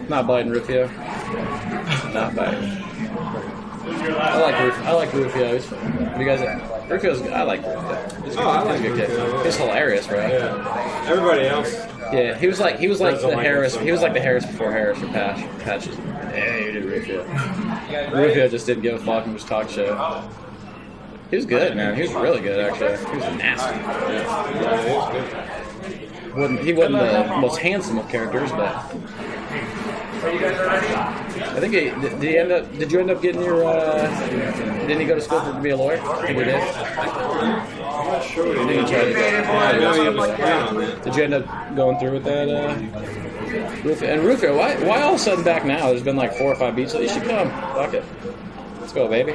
Not biting Rufio. Not biting. I like Rufio. You guys, Rufio's. I like Rufio. He's a good kid. He's hilarious, bro. Yeah. Everybody else. Yeah, he was like the Harris. He was like the Harris before Harris for Patch. Yeah, you did Rufio. Rufio just didn't give a fuck and just talk shit. He was good, man. He was really good, actually. He was nasty. Yeah, he was good. He wasn't the most handsome of characters, but I think did you end up getting your? Didn't he go to school to be a lawyer? I think he did. I'm not sure. I think he tried to go. Did you end up going through with that? Rufio? And Rufio, why all of a sudden back now? There's been like 4 or 5 beats. You should come. Fuck it. Let's go, baby.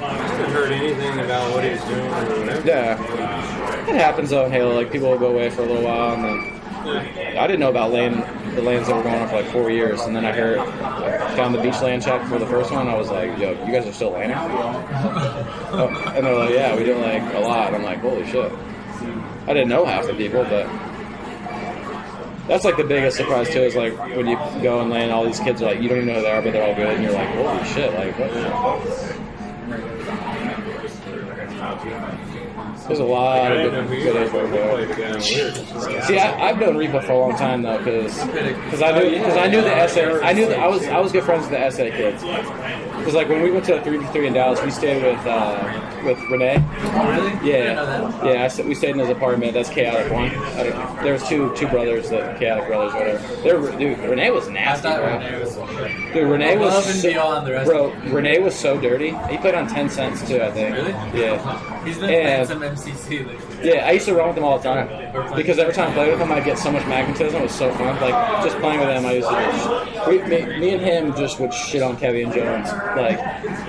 I haven't heard anything about what he's doing or whatever. Yeah. It happens though in Halo. Like people will go away for a little while, and then I didn't know about the lanes that were going on for like 4 years, and then I found the Beach-LAN chat for the first one. I was like, "Yo, you guys are still laning?" And they're like, "Yeah, we do like a lot." I'm like, "Holy shit!" I didn't know half the people, but that's like the biggest surprise too. Is like when you go and lane, all these kids are like, you don't even know who they are, but they're all good, and you're like, "Holy shit!" Like what? There's a lot of good info there. See, I've known Reaper for a long time though, because I knew the SA. I was good friends with the SA kids. Because like when we went to 3v3 in Dallas, we stayed with Renee. Oh really? Yeah. We stayed in his apartment. That's Chaotic One. There was two brothers, the Chaotic brothers, whatever. Dude, Renee was nasty, bro. Renee Renee was so dirty. He played on 10 cents too, I think. Really? Yeah. He's been playing some MCC lately. Yeah, I used to run with him all the time because every time I played with him, I'd get so much magnetism. It was so fun. Like just playing with him, I used to me and him just would shit on Kevy and Jones. Like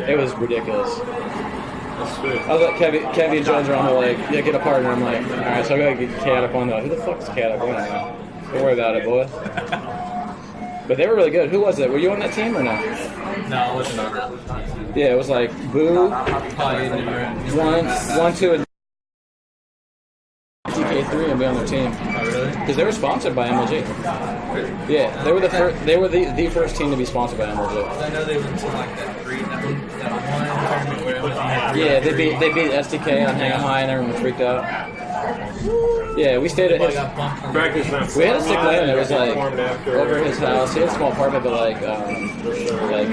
it was ridiculous. I was like, Kevy and Jones are on the like, yeah, get a partner. I'm like, all right, so I gotta get Chaotic One though. Who the fuck is Chaotic One? Don't worry about it, boy. But they were really good. Who was it? Were you on that team or no? No, I wasn't on that. Yeah, it was like Boo, 1, 2, and TK3 and be on their team. Oh really? Because they were sponsored by MLG. Yeah, they were the first team to be sponsored by MLG. I know they went to like that one tournament where MLG had Yeah, they beat SDK on Hang 'em High and everyone was freaked out. Yeah, we stayed at his. We had a stick land. It was like over his house. He had a small apartment, but like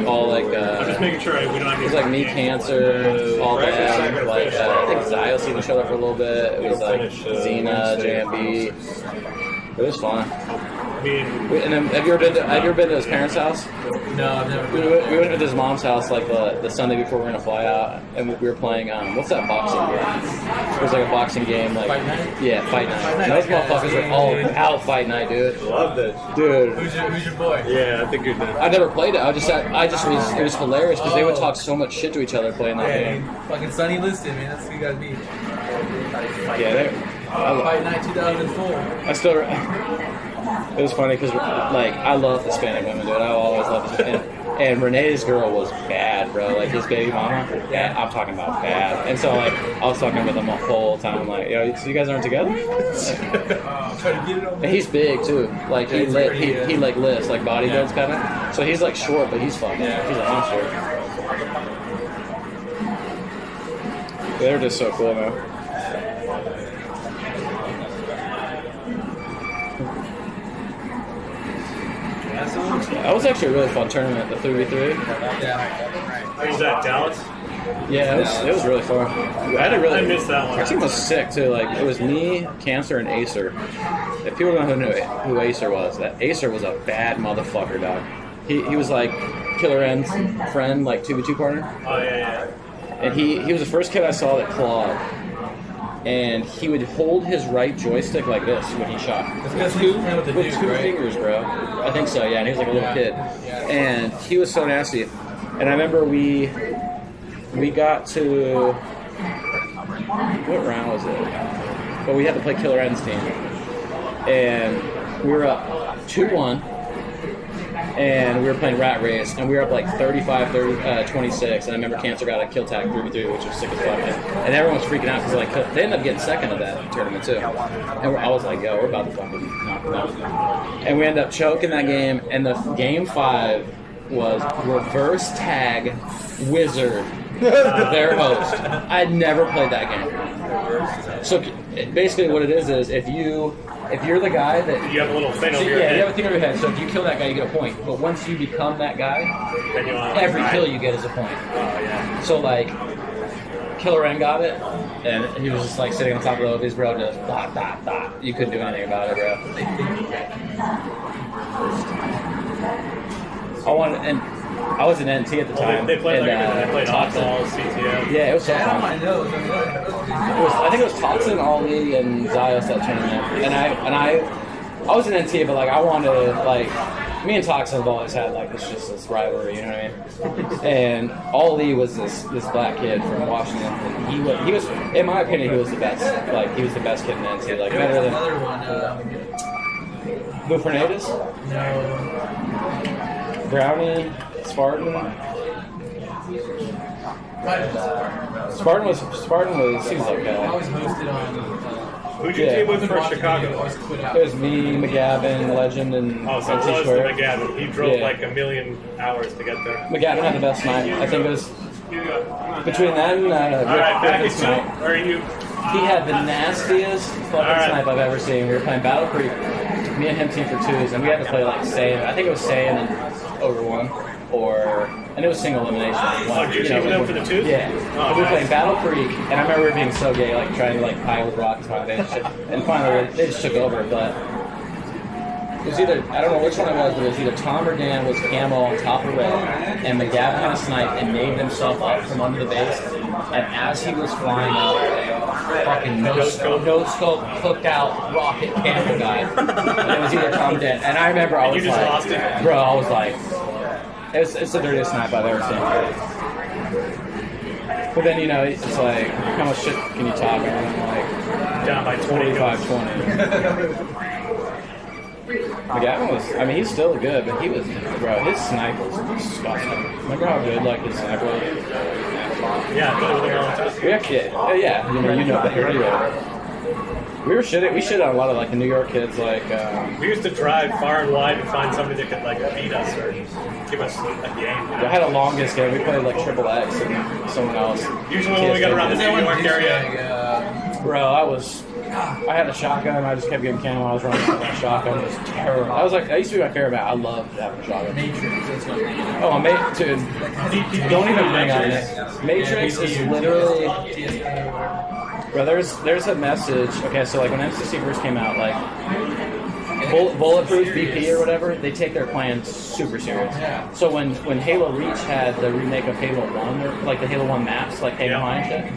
all like. I'm just making sure we don't have. It was like Me Cancer, all that. Like I think Zios even showed up for a little bit. It was like Xena, JMB. It was fun. And then, have you ever been to his parents' house? No, I've never. We went to his mom's house like the Sunday before we were gonna fly out, and we were playing. What's that boxing game? It was like a boxing game, like Fight Night? Yeah, Fight Night. And those motherfuckers are all out Fight Night, dude. Love it, dude. Who's your boy? Yeah, I think you're done. I never played it. It was hilarious because they would talk so much shit to each other playing that game. Fucking Sunny listed, man. That's who you gotta beat. Yeah, Fight Night 2004. I still. It was funny because like I love Hispanic women, dude. I always loved Hispanic. And Renee's girl was bad, bro. Like his baby mama. Yeah, I'm talking about bad. And so like I was talking with him the whole time, like, yo, so you guys aren't together? And he's big too. Like he like lifts, like bodybuilds kind of. So he's like short, but he's fucking. He's a monster. They're just so cool, man. That was actually a really fun tournament, the 3v3. Yeah. Was that Dallas? Yeah, it was really fun. I missed that one. Our team was sick too. Like it was me, Cancer, and Acer. If people don't know who Acer was, that Acer was a bad motherfucker, dog. He was like Killer N's friend, like 2v2 partner. Oh yeah. And he was the first kid I saw that clawed. And he would hold his right joystick like this when he shot. With two fingers, bro. I think so, yeah. And he was like a little kid. And he was so nasty. And I remember we got to... What round was it? But we had to play Killer N's team. And we were up 2-1. and we were playing Rat Race, and we were up like 26, and I remember Cancer got a kill tag 3v3, which was sick as fuck, and everyone was freaking out because like they ended up getting second of that tournament too, and I was like, yo, we're about to fucking knock them out, and we ended up choking that game, and the game 5 was reverse tag wizard. Their host. I'd never played that game. So basically, what it is if you're the guy that You have a little thing over your you head. have a thing over your head. So if you kill that guy, you get a point. But once you become that guy, Then you want every kill you get is a point. Oh, yeah. So like, Killer N got it, and he was just like sitting on top of those, bro, just dot dot dot. You couldn't do anything about it, bro. I was in NT at the time. They played like everything. They played Toxin. Oddball, CTF. Yeah, it was so Yeah, fun. I know. I think it was Toxin, Ali, and Zios that tournament. And I was in NT, but like I wanted like me and Toxin have always had like this rivalry, you know what I mean? And Ali was this black kid from Washington, and he was in my opinion he was the best. Like he was the best kid in NT, like better than Another one. Boo Fernandez, No. Brownie, Spartan. Spartan was he was I okay. was hosted on. Who'd you team with for Chicago? It was me, McGavin, Legend, and Oh, so it NT was the Square. McGavin. He drove Yeah. like a million hours to get there. McGavin had the best night. I think it was between that and All right, back Griffith's at night. two. Or you? He had the nastiest fucking right. snipe I've ever seen. We were playing Battle Creek. Me and him team for twos, and we had to play like Saiyan. I think it was Saiyan and over one, and it was single elimination. Oh, did you team with them for the twos? Yeah. Oh, we were nice. playing Battle Creek, and I remember we were being so gay, like trying to like pile with rockets behind it, and finally they just took over. But it was either, I don't know which one it was, but it was either Tom or Dan was camo on top of red, and McGavin had a snipe and named himself up from under the base, and as he was flying up, fucking no scope, hooked out rocket camo guy. And it was either Tom or Dan, and I remember I was You just like, lost it? bro, I was like, it's the dirtiest snipe I've ever seen. But then, you know, it's like, how much shit can you talk? And I'm like, Down by 20. 45-20. McGavin was, I mean, he's still good, but he was, bro, his snipe was disgusting. Remember how good, like, his snipe was? Yeah, I played with him all the time. We actually, yeah, you know the area. We shit on a lot of, like, the New York kids, like, We used to drive far and wide to find somebody that could like beat us or give us a game. I had a longest game. We played, like, Triple X and someone else. Usually when we got around the New York area, Bro, I had a shotgun. I just kept getting camo. I was running with that shotgun. It was terrible. That used to be my favorite map. I loved having a shotgun. Matrix. That's what they use. Oh, dude, don't even bring on it. Matrix is literally, bro. There's a message. Okay, so like when MCC first came out, like Bulletproof BP or whatever, they take their clan super serious. So when Halo Reach had the remake of Halo 1, or like the Halo 1 maps, like Halo High and shit,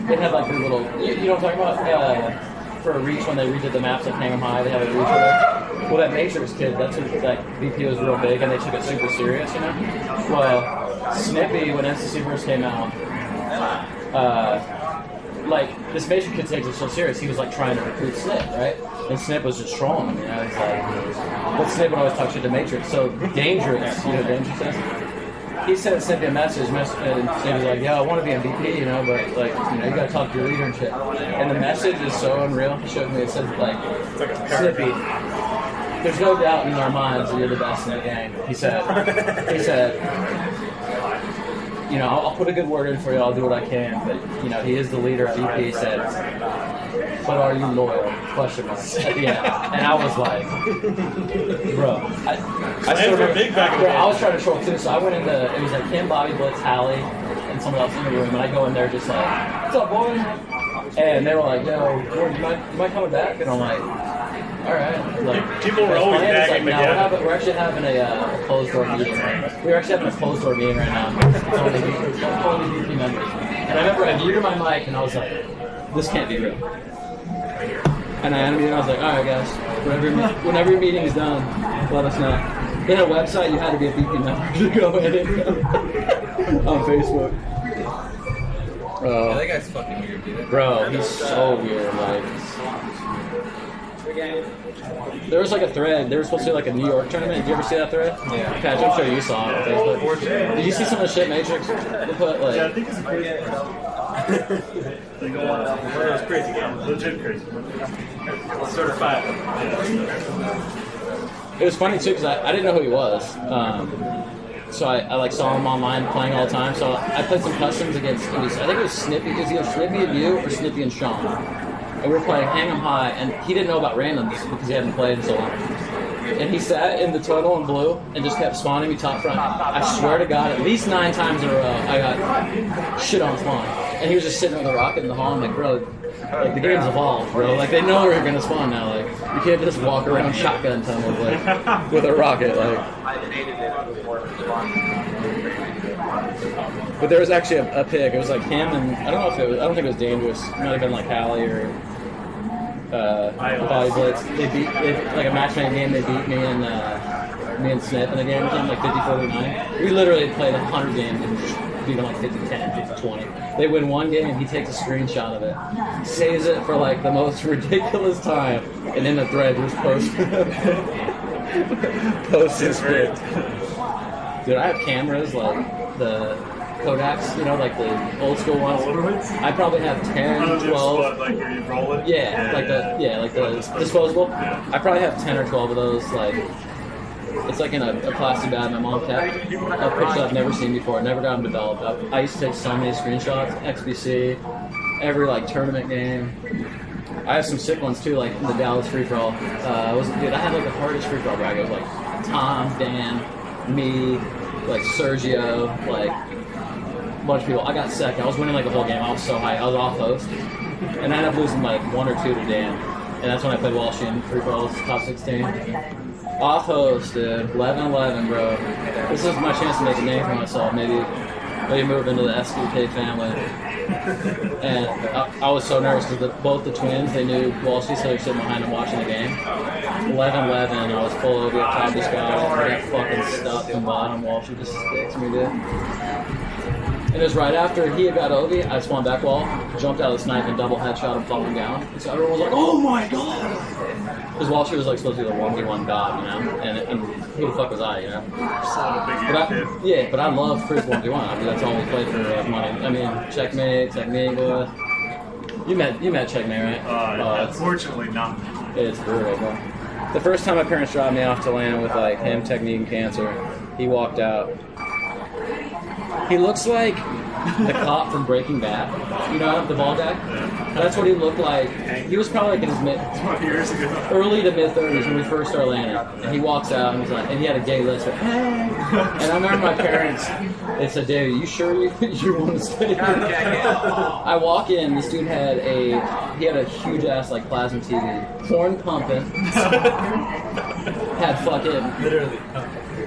they had like their little, you know what I'm talking about? For Reach, when they redid the maps like Hang 'em High, they had a Reach over. Well, that Matrix kid, that's what, like BP was real big, and they took it super serious, you know. Well, Snippy, when MCC first came out, like this Matrix kid takes it so serious. He was like trying to recruit Snip, right? And Snip was just trolling him, you know. It's like, but Snip would always talk shit to Matrix. So Dangerous, you know, Dangerous is. He sent Snippy a message, and Snippy was like, "Yo, I want to be MVP, you know, but like, you know, you gotta talk to your leader and shit." And the message is so unreal. He showed me. It said like, "Snippy, there's no doubt in our minds that you're the best in the game." He said, "You know, I'll put a good word in for you. I'll do what I can, but you know, he is the leader of VP." He said, "But are you loyal?" Question mark at the end. And I was like, bro, I still remember, big back in the bro, day. I was trying to troll too, so I went into, it was like Kim, Bobby, Blitz, Hallie, and someone else in the room, and I go in there just like, "What's up, boy?" And they were like, "Yo, Jordan, you mind coming back?" And I'm like, "All right." Like, People were his always plan is nagging like, me, "No, yeah. we're actually having a closed door meeting. We're actually having a closed door meeting right now. It's only VP members." And I remember I muted my mic, and I was like, "This can't be real." And I unmuted, and I was like, "All right, guys, whenever your meeting is done, let us know." They had a website, you had to be a VP member to go in it on Facebook. Yeah, that guy's fucking weird, dude. Bro, he's so weird. Like, There was like a thread. They were supposed to do like a New York tournament. Did you ever see that thread? Yeah. Patch, I'm sure you saw it on Facebook. Did you see some of the shit Matrix put? Like, Yeah, I think it's a crazy it's crazy game. Legit crazy. Certified. it was funny too because I didn't know who he was. So I like saw him online playing all the time. So I played some customs against. I think it was Snippy. It was either Snippy and you or Snippy and Sean. And we were playing Hang 'em High, and he didn't know about randoms because he hadn't played in so long. And he sat in the tunnel in blue and just kept spawning me top front. I swear to God, at least 9 times in a row, I got shit on spawn. And he was just sitting with a rocket in the hall. I'm like, bro, like the game's evolved, bro. Like they know we're gonna spawn now. Like you can't just walk around shotgun tunnels like with a rocket. Like. But there was actually a pick. It was like him and I don't know if it was. I don't think it was Dangerous. It might have been like Hallie or. Body Blitz. They like a matchmaking game. They beat me and Smith in a game with them, like 50-49. We literally played 100 games and just beat them like 50-10, 50-20. They win one game, he takes a screenshot of it, saves it for like the most ridiculous time, and in the thread just posts his script. Dude, I have cameras like the Kodaks, you know, like the old school ones. I probably have 10, 12. Like where you roll it? Yeah, like the disposable. I probably have 10 or 12 of those. Like it's like in a plastic bag my mom kept. A picture I've never seen before. Never got them developed. I used to take so many screenshots. XBC, every like tournament game. I have some sick ones too, like in the Dallas free for all. I had like the hardest free for all bracket. It was like Tom, Dan, me, like Sergio, like. Bunch of people. I got second. I was winning like the whole game. I was so high. I was off host, and I ended up losing like 1 or 2 to Dan. And that's when I played Walsh in free balls, top 16. Off host, dude. 11-11, bro. This is my chance to make a name for myself. Maybe move into the SDK family. And I was so nervous because both the twins, they knew Walshy, so they were sitting behind him watching the game. 11-11, I was full over the top of this guy. I got fucking stuck from bottom. Walshy just sticks me, dude. And it was right after he had got Ovi, I spawned back wall, jumped out of the snipe and double headshot him falling down. And so everyone was like, oh my god! Because Walsh was like supposed to be the 1v1 god, you know? And who the fuck was I, you know? But I love Frizz 1v1. I mean, that's all we played for money. I mean, Checkmate, Technique, you met Checkmate, right? Unfortunately, not. It's brutal, bro. The first time my parents dropped me off to land with like him, Technique, and Cancer, he walked out. He looks like the cop from Breaking Bad. You know, the bald guy? That's what he looked like. He was probably like in his early to mid-30s when we first started landing. And he walks out and he's like, and he had a gay list. Like, hey. And I remember my parents, they said, David, you sure you want to stay here? I walk in, this dude had a huge ass like plasma TV, porn pumping, had fucking, literally.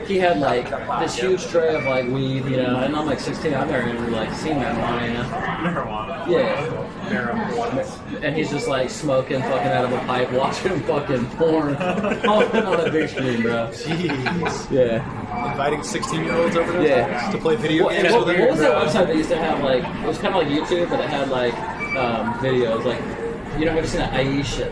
He had like this huge tray of like weed, you know, and I'm like 16. I've never even like seen marijuana, you know. Marijuana. Yeah. Marijuana. And he's just like smoking fucking out of a pipe, watching fucking porn on a big screen, bro. Jeez. Yeah. Inviting 16-year-olds over there to play video games what with them. was that website that used to have like, it was kind of like YouTube, but it had like videos, like, you know, ever seen that Aisha,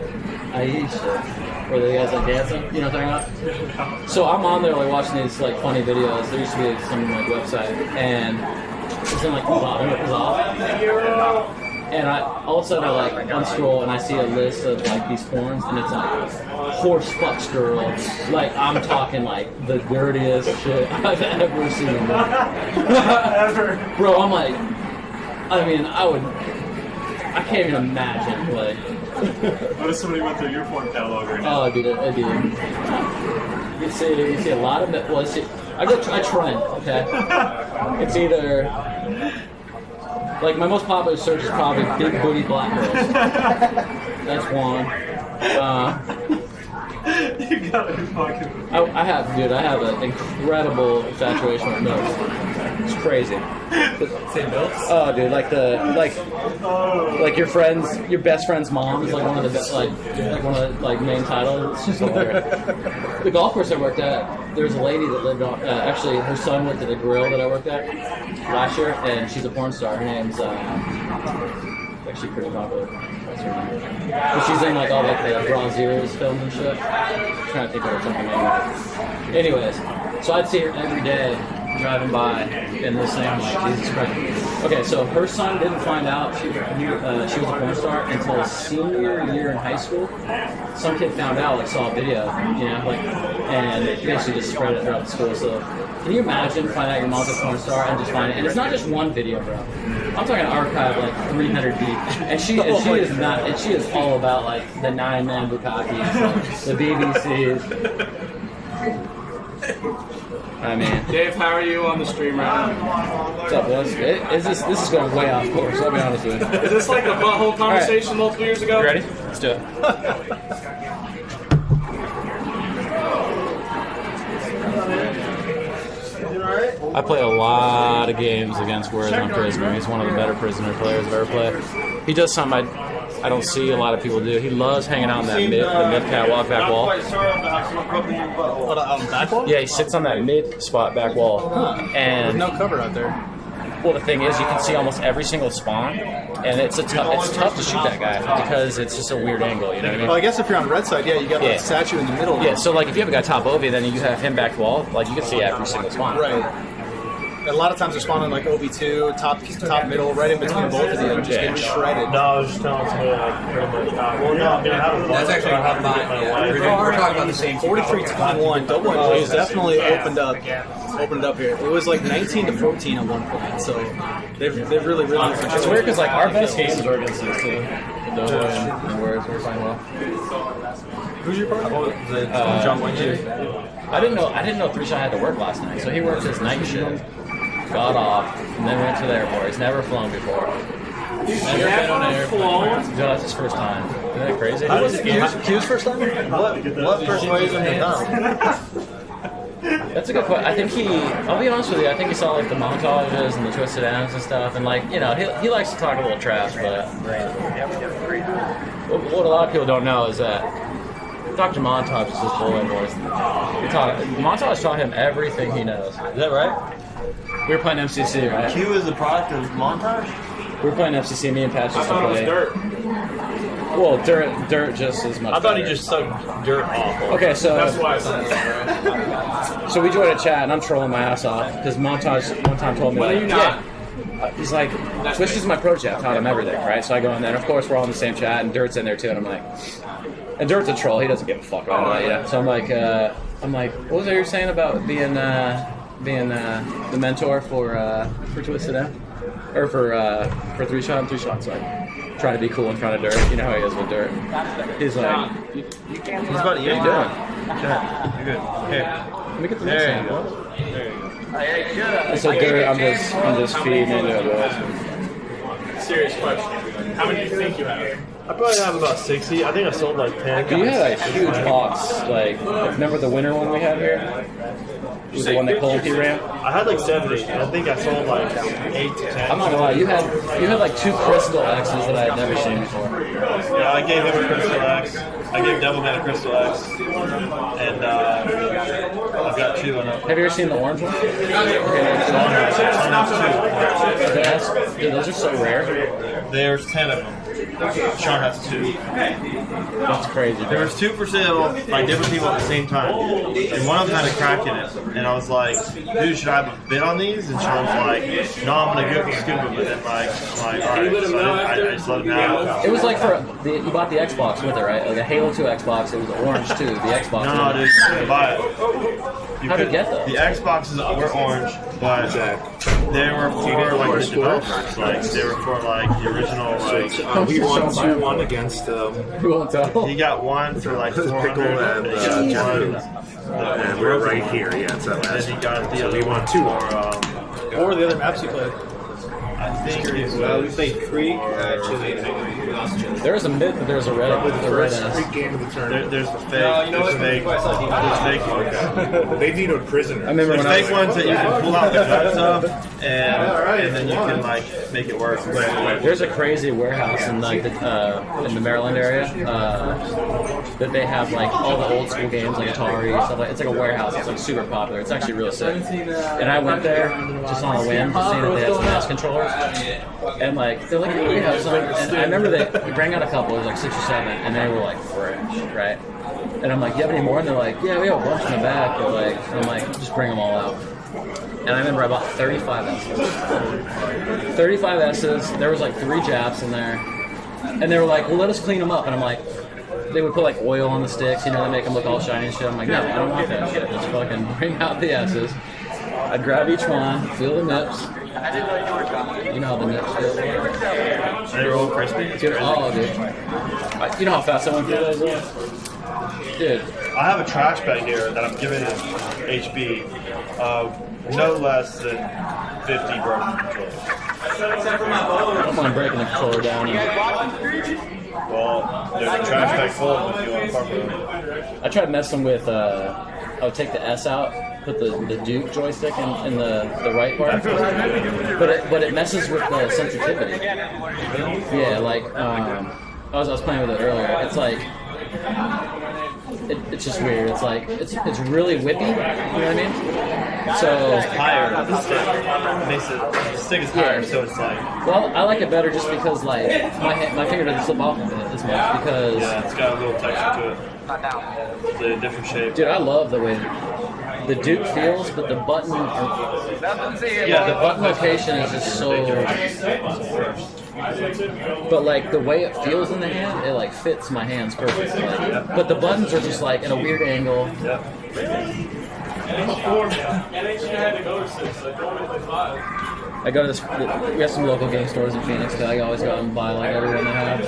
where the guys like dancing, you know what I'm talking about? So I'm on there like watching these like funny videos. There used to be some like website, and it's in like Kazaa. And all of a sudden I like unscroll and I see a list of like these porns, and it's like horse fucks girl. Like I'm talking like the dirtiest shit I've ever seen. Ever. Bro, I'm like, I mean, I can't even imagine like. What if somebody went through your porn catalog right now? Oh, dude, I did. You see a lot of it. Well, I trend, okay? It's either like my most popular search is probably big booty black girls. That's one. You gotta be fucking. I have an incredible infatuation with milks. It's crazy. Say milks? Oh, dude, like your best friend's mom is like one of the best, like one of the like main titles. It's just hilarious. The golf course I worked at, there was a lady that lived on. Actually, her son went to the grill that I worked at last year, and she's a porn star. Her name's actually pretty popular. What's her name? But she's in like all like the Ground Zeroes films and shit. I'm trying to think of her fucking name. Anyways, so I'd see her every day driving by and listening. I'm like, Jesus Christ. Okay, so her son didn't find out she was a porn star until senior year in high school. Some kid found out, like saw a video, you know, like, and basically just spread it throughout the school. So can you imagine finding out your mom's a porn star and just find it? And it's not just one video, bro. I'm talking an archive like 300 deep, and she is not, and she is all about like the 9-man Bukakis, like, the BBCs. I mean, Dave, how are you on the stream right now? what's up, boys? This is going way off course. I'll be honest with you. Is this like the butthole conversation multiple years ago? You ready? Let's do it. I play a lot of games against Warzone Prisoner. He's one of the better Prisoner players I've ever played. He does something I don't see a lot of people do. He loves hanging out on that mid catwalk back wall. On the back wall? Yeah, he sits on that mid spot back wall. And There's no cover out there. well, the thing is, you can see almost every single spawn, and it's tough to shoot that guy because it's just a weird angle. You know what I mean? Well, I guess if you're on red side, yeah, you got that statue in the middle. Yeah, so like if you have a guy top Ovi, then you have him back wall, like you can see every single spawn. Right. And a lot of times they're spawning like OV2, top middle, right in between both of them, just getting shredded. No, I was just telling somebody like pretty much. Well, no, I mean, I haven't. That's actually we're talking about the same 43-21. Doughboy has definitely opened up here. It was like 19-14 at one point, so they've really. It's weird because like our best cases were against these two, Doughboy and Words. We're playing well. Who's your partner? John Wayne. I didn't know 3-Shot had to work last night, so he worked his night shift, got off, and then went to the airport. He's never flown before. Never been on an airplane. No, that's his first time. Isn't that crazy? Q's first time? What persuasion him down? That's a good question. I think I'll be honest with you, I think he saw like the montages and the twisted ends and stuff, and like, you know, he likes to talk a little trash, but what a lot of people don't know is that Dr. Montage is his boy, boys. Montage taught him everything he knows. Is that right? We were playing MCC, right? Q is the product of montage? We were playing FCC, me and Pat used to It was play. dirt. Well, dirt just as much. I thought he better. just sucked dirt off. Okay, so That's why I said that. so we joined a chat and I'm trolling my ass off because Montage one time told me, Well, like, you not. he's like, Twitch is my project, taught him everything, right? So I go in there, and of course we're all in the same chat, and Dirt's in there too, and I'm like, and Dirt's a troll, he doesn't give a fuck about it, you know? So I'm like, what was it you were saying about being the mentor for Twisted M? Or for 3-Shot? I'm 3-Shot, so I'm trying to be cool in front of Dirt. You know how he is with Dirt. He's like, He's about to what are you doing? You're good. Here. Let me get the There next you one. go. There you go. It's like Dirt, I'm just feeding into it. Serious question. How many do you think you have? I probably have about 60. I think I sold like 10. You had a huge box, like, remember the winter one we had here? It was the one that Colby ran? I had like 70, and I think I sold like 8 to 10. I'm not gonna lie, you had like 2 Crystal X's that I had never seen before. Yeah, I gave him a Crystal X. I gave Doubleman a Crystal X. And I've got 2 on it. Have you ever seen the orange one? Dude, those are so rare. There's 10 of them. Sean has 2. That's crazy. There was 2 for sale by different people at the same time, and one of them had a crack in it. And I was like, "Dude, should I have a bid on these?" And Sean's like, "No, I'm gonna go scoop them." And then like, I'm like, "All right." So I just let him have it. It was like you bought the Xbox with it, right? Like the Halo 2 Xbox. It was orange too. The Xbox. No, dude, you couldn't buy it. How'd you get those? The Xboxes were orange, but they were for like the developers. Like they were for like the original like. We won 2-1 against. You won't tell. He got one for like Pickle 400, and he got Jeff one. and we're right here. Yeah, it's that And last he one. got the So other we won one 2-1. for, What were the other maps you played? I think it was. We played Creek, actually. There was a myth that there was a red. The red in it. Game of the tournament. There's the fake. you know There's what? fake. There's fake ones. They vetoed prisoner. I remember There's when I fake was. ones that you can pull out the guts of, and then you can like make it work. There's a crazy warehouse in like in the Maryland area that they have like all the old school games like Atari stuff. Like it's like a warehouse. It's like super popular. It's actually real sick. And I went there just on a whim, just seeing that they had some NES controllers. stores, and like they're like, "Hey, you have some?" And I remember we rang out a couple, it was like 6 or 7, and they were like fresh, right? And I'm like, "You have any more?" And they're like, "Yeah, we have a bunch in the back." And I'm like, "Just bring them all out." And I remember I bought 35 S's. 35 S's. There was like 3 Japs in there, and they were like, "Well, let us clean them up." And I'm like, they would put like oil on the sticks, you know, they make them look all shiny and shit. I'm like, no, I don't want that shit. Just fucking bring out the S's. I'd grab each one, feel the nips. You know how the nips feel. They were all crispy. Dude, oh, dude. You know how fast I went through those? Dude. I have a trash bag here that I'm giving HB no less than 50 broken controllers. I don't mind breaking the controller down. Well, there's a trash bag full of them if you want to fuck with them. I tried messing with, I would take the S out, put the Duke joystick in the right part, but it messes with the sensitivity. Yeah, like, I was playing with it earlier. It's like, it's just weird. It's like, it's really whippy, you know what I mean? So Higher, the stick. It makes it, the stick is higher, so it's like... Well, I like it better just because, like, my finger doesn't slip off of it as much because... Yeah, it's got a little texture to it. It's a different shape. Dude, I love the way the Duke feels, but the button... Yeah, the button location is just so... But, like, the way it feels in the hand, it, like, fits my hands perfectly. But the buttons are just, like, at a weird angle. I go to this. We have some local game stores in Phoenix that I always go and buy like everyone they have.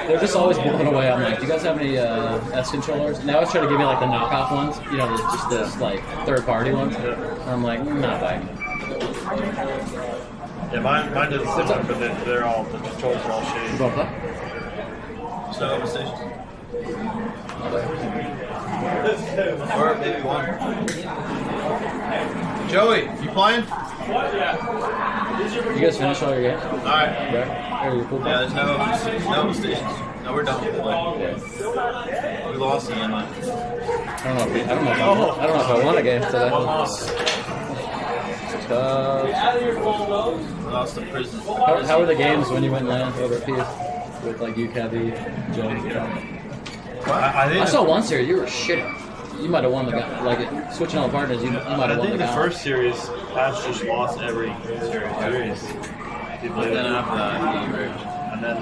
They're just always blown away. I'm like, do you guys have any S controllers? And they always try to give me like the knockoff ones, you know, just this like third-party ones. And I'm like, not buying. Yeah, mine does similar, but they're all, the controls are all shitty. You both play? So, stations. Or maybe one. Joey, you playing? You guys finish all your games? Alright. Yeah. Are you cool? Yeah, there's no stations. No, we're done with play. We lost the EMI. I don't know if I won a game today. Lost the prison. How were the games when you went LAN over at Peace with like you, Kevy, Joe? I saw one series you were shitting. You might have won the guy. Like switching all the partners, you might have won the I think guy. the first series, Patch just lost every series. But then after that, he rigged. And then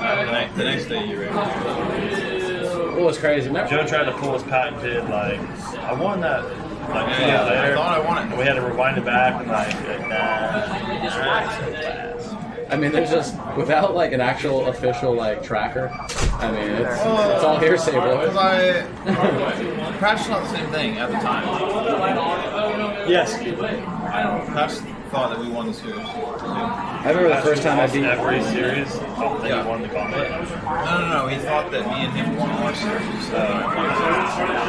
The next day, you rigged. What was crazy? Remember? Joe tried to pull his patent did like, I won that. Like, Yeah, later. I thought I won it. And we had to rewind it back and like nah. I mean, there's just without like an actual official like tracker. I mean, it's all hearsay, bro. Because Patch not the same thing at the time. Yes. Patch thought that we won the series. I remember the first time I beat. every series. Then Yeah. he won the gauntlet. No. He thought that me and him won our series. I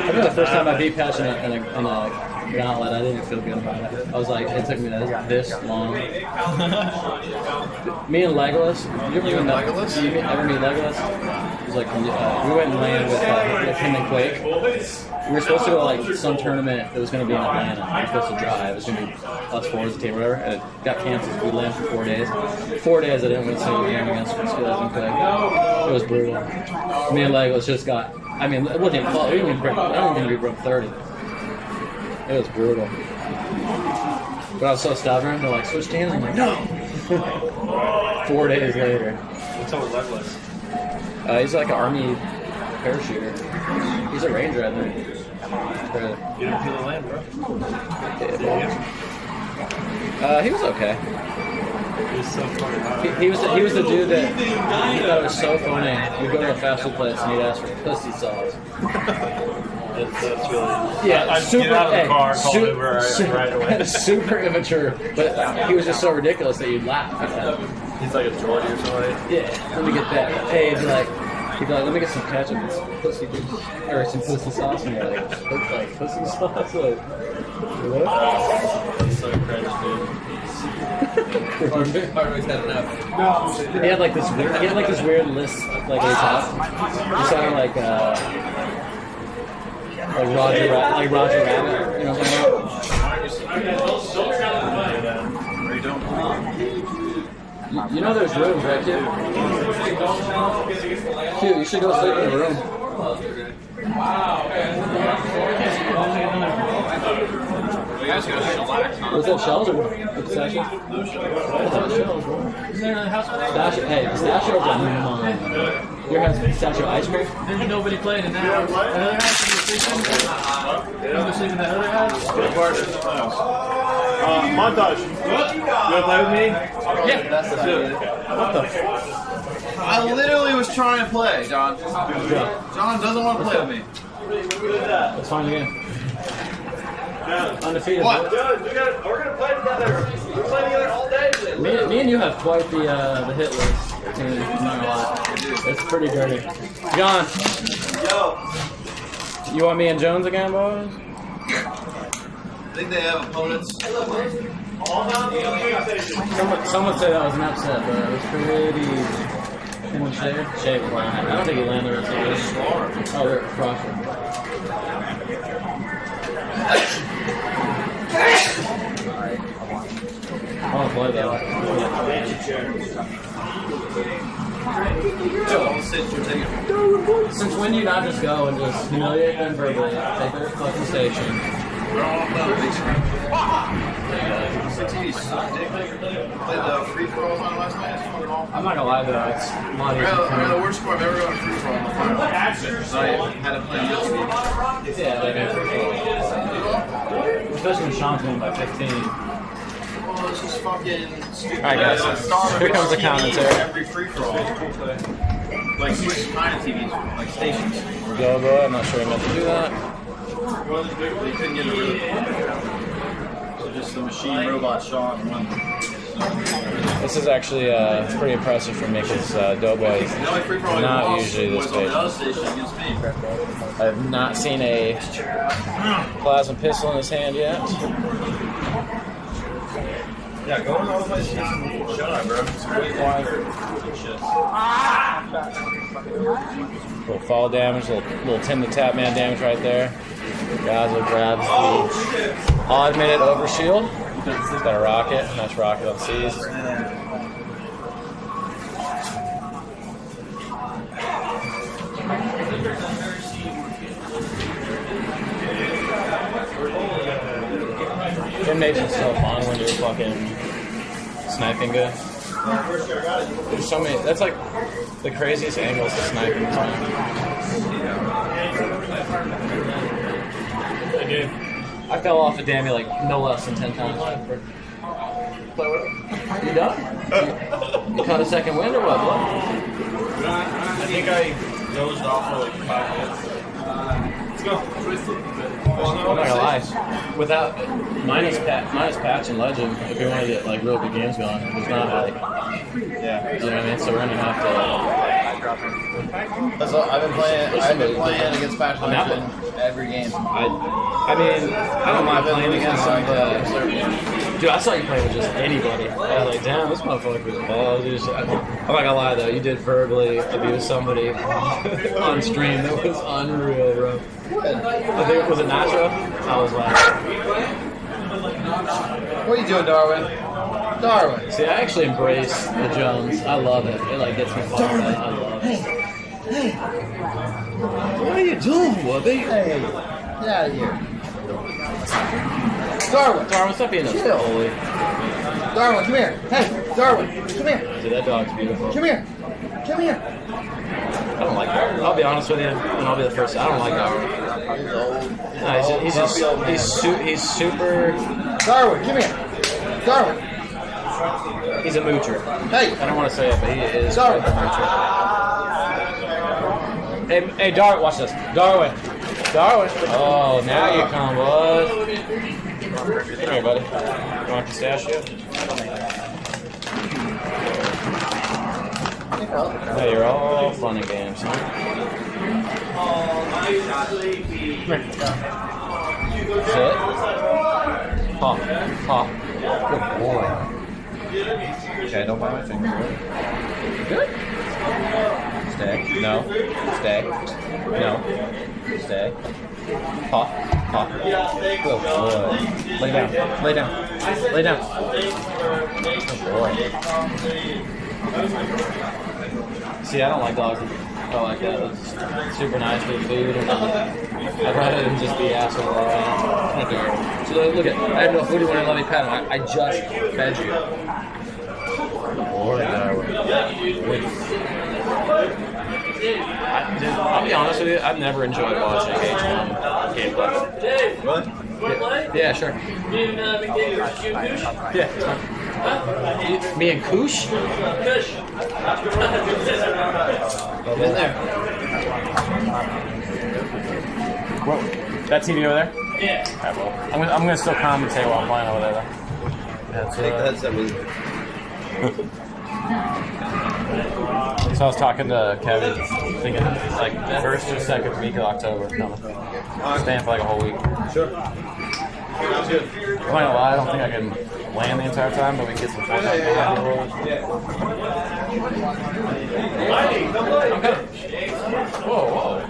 remember the first time I beat Patch in a gauntlet. I didn't feel good about it. I was like, it took me this long. Me and Legolas. You ever meet Legolas? You ever meet Legolas? It was like we went and LAN with him and Quake. We were supposed to go to like some tournament that was going to be in Atlanta. We were supposed to drive. It was going to be us four as a team, or whatever. And it got canceled. We LAN for 4 days. 4 days I didn't win a single game against Skills and Quake. It was brutal. Me and Legolas just got. I mean, it wasn't even close. I don't think we broke 30. It was brutal. But I was so stubborn. They're like, switch teams. I'm like, no. 4 days later. What's up with Legolas? He's like an army parachuter. He's a ranger, I think. You didn't feel the land, bro. He was okay. He was so funny. He was the dude that he thought it was so funny. We'd go to a fast food place and he'd ask for pussy sauce. That's really. Yeah, I'd super. get out of the car, call su- Uber right away. Super immature, but he was just so ridiculous that you'd laugh at that. He's like a Geordie or something. Yeah, let me get that. Hey, he'd be like, let me get some ketchup and some pussy juice, or some pussy sauce, and you're like pussy sauce, like what? He's so cringe, dude. Hardwick's had enough. He had like this weird list, like at his house. He sounded like Roger Rabbit, you know what I'm talking about? What are you doing? You know there's rooms, right, Q? Q, you should go sleep in the room. You guys gotta chillax, huh? Was that shells or pistachios? Pistachio, hey, pistachios are mine. Your house pistachio ice cream? There's nobody playing in that house. Another house in the station? You sleep in that other house? Montage. You wanna play with me? Yeah, that's the dude. What the? I literally was trying to play, John. John doesn't want to play with me. Let's find again. Undefeated. What? We're gonna play together. We're playing together all day. Me and you have quite the hit list. I'm not gonna lie. It's pretty dirty. John, Yo. you want me and Jones again, boys? I think they have opponents. Someone said that was an upset, but it was pretty easy. Anyone shave? Shave line. I don't think he landed the rest of it. Oh, they're crossing. I want to play that. Since when do you not just go and just humiliate them verbally, take their fucking station? Played the free for alls on last night. It's fucking awful. I'm not gonna lie though, it's a lot I easier. ran the worst score I've ever gone free for all in the final. So I had to play yesterday. Yeah, they do. Especially when Sean's winning by 15. Well, it's just fucking stupid. Alright, guys. Here comes the commentary. Every free for all. Like switch kind of TVs, like stations. Doughboy, I'm not sure I meant to do that. They couldn't get it really. So just the machine robot Sean won. This is actually pretty impressive for me because Doughboy is The only free for all not usually this was on the big. other station against me. I have not seen a plasma pistol in his hand yet. Yeah, go on all the places. Shut up, bro. It's way quieter. Shit. Little fall damage, little 10 to tap man damage right there. Gazzo grabs the odd minute overshield. He's got a rocket. Nice rocket on C's. Damnation's so fun when you're fucking sniping good. There's so many. That's like the craziest angles to sniping. I fell off a damn like no less than 10 times. You done? You caught a second wind or what? I think I dozed off for like 5 minutes. Let's go. I'm not gonna lie. Without minus patch and legend, if we want to get like real good games going, there's not like, Yeah. you know what I mean. So we're gonna have That's all, I've been playing against Patch Legend every game. to. I mean, I don't mind playing against some. Dude, I saw you play with just anybody. I was like, damn, this motherfucker was balls. I'm not gonna lie though, you did verbally abuse somebody on stream. That was unreal, bro. I think was it Nitro? I was like, What are you doing, Darwin? Darwin. see, I actually embrace the Jones. I love it. It like gets me fucked up. I love it. What are you doing, Wubby? Hey, get out of here. Darwin. Darwin, stop being a bully. Darwin, come here. Hey, Darwin, come here. Dude, that dog's beautiful. Come here. Come here. I don't like Darwin. I'll be honest with you, and I'll be the first. I don't like Darwin. No, he's super. Darwin, come here. Darwin. He's a moocher. Hey. I don't want to say it, but he is. Darwin. A moocher. Hey, Darwin, watch this. Darwin. Oh, now you come, bud. Come here, buddy. You want a pistachio? Hey, you're all fun and games, huh? Sit. Pop. Good boy. Okay, don't bite my finger. You good? Stay. No. Stay. No. Stay. Pop. Pop. Good boy. Lay down. Lay down. Lay down. Good boy. See, I don't like dogs that like that. It's super nice to food. I'd rather than just be asshole all the time. I'm gonna do it. So look at, I have no food. You want to let me pet him? I just fed you. I'll be honest with you, I've never enjoyed watching H1 gameplay. Really? Yeah, sure. Yeah, it's fine. Me and Koosh? In there. Whoa. That TV over there? Yeah. Alright, well, I'm gonna still commentate while I'm playing over there, though. That's, Take the headset with you. So I was talking to Kevin, thinking like first or second week of October coming. Staying for like a whole week. Sure. I'm not gonna lie, I don't think I can land the entire time, but we can get some fun behind the rules. Whoa,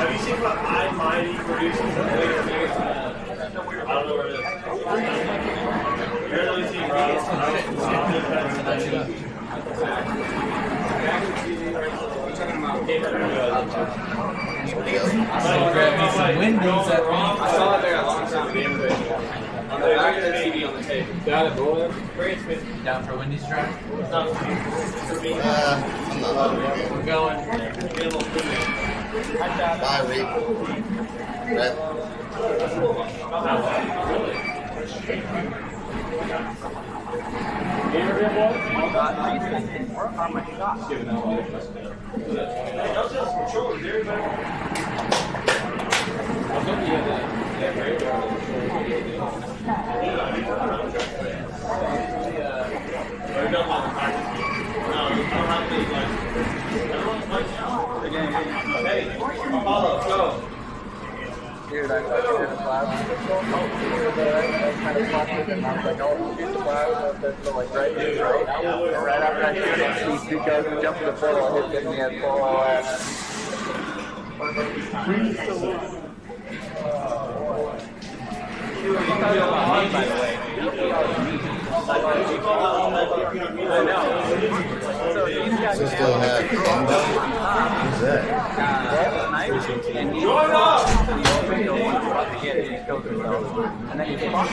Have you seen what I Mighty produces? I don't know where it is. Barely seen grab me some Wendy's at me. I saw it there a long time ago. On the back of the TV on the table. Got it, boy. Down for Wendy's try? I'm not. We're going. Bye, Reed. Red. Dude, I thought you did a plasma. I kind of plastic and I was like, oh, shoot the plasma. That's like right here, right after I shoot it, see two guys and jump to the portal. I hit him, he had full OS. Just still have who's that? And he opened the one about to get it, he killed himself. And then he spawned,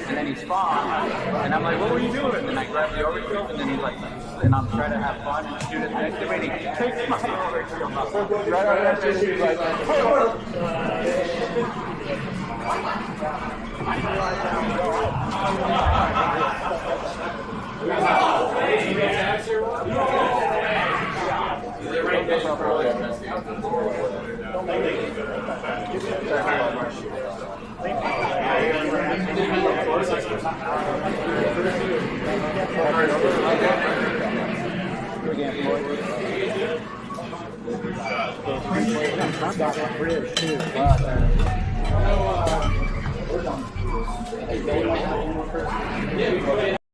and then he spawned, and I'm like, what were you doing? And I grabbed the overkill, and then he's like, and I'm trying to have fun and shoot it next to me, and he takes my overkill. Right on that shit, he's like,